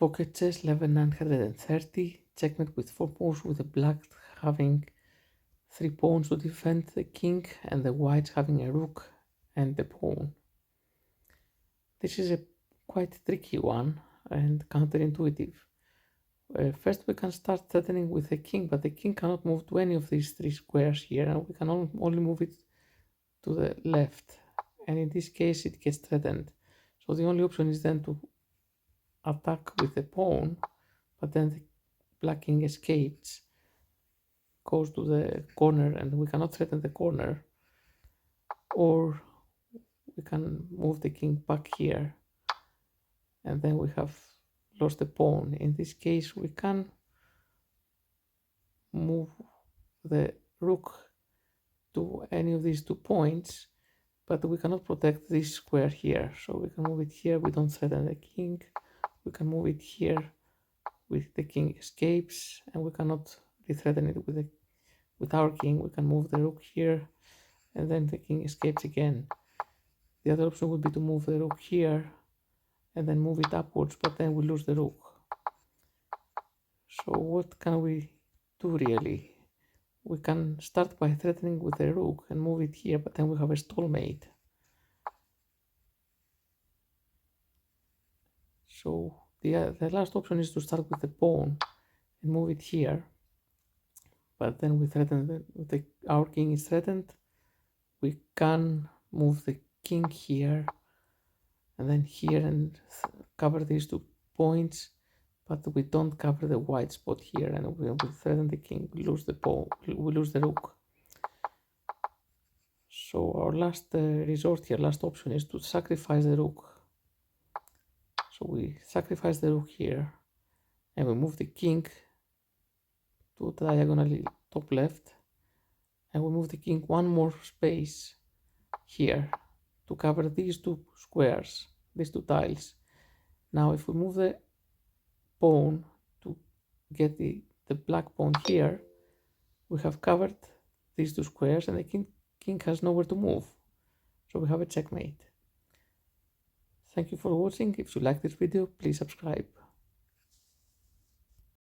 Pocket chess level 930. Checkmate with 4 pawns, with the black having 3 pawns to defend the king and the whites having a rook and the pawn. This is a quite tricky one and counterintuitive. First we can start threatening with the king, but the king cannot move to any of these 3 squares here, and we can only move it to the left, and in this case it gets threatened. So the only option is then to attack with the pawn, but then the black king escapes, goes to the corner, and we cannot threaten the corner, or we can move the king back here, and then we have lost the pawn. In this case we can move the rook to any of these 2 points, but we cannot protect this square here. So we can move it here, we don't threaten the king. We can move it here with the king escapes, and we cannot re-threaten it with our king. We can move the rook here, and then the king escapes again. The other option would be to move the rook here and then move it upwards, but then we lose the rook. So what can we do really? We can start by threatening with the rook and move it here, but then we have a stalemate. So the last option is to start with the pawn and move it here, but then we threaten our king is threatened. We can move the king here and then here and cover these 2 points, but we don't cover the white spot here, and we threaten the king, we lose the pawn, we lose the rook. So our last resort here, last option, is to sacrifice the rook. So we sacrifice the rook here, and we move the king to diagonally top left, and we move the king 1 more space here to cover these 2 squares, these 2 tiles. Now if we move the pawn to get the black pawn here, we have covered these 2 squares, and the king has nowhere to move. So we have a checkmate. Thank you for watching. If you like this video, please subscribe.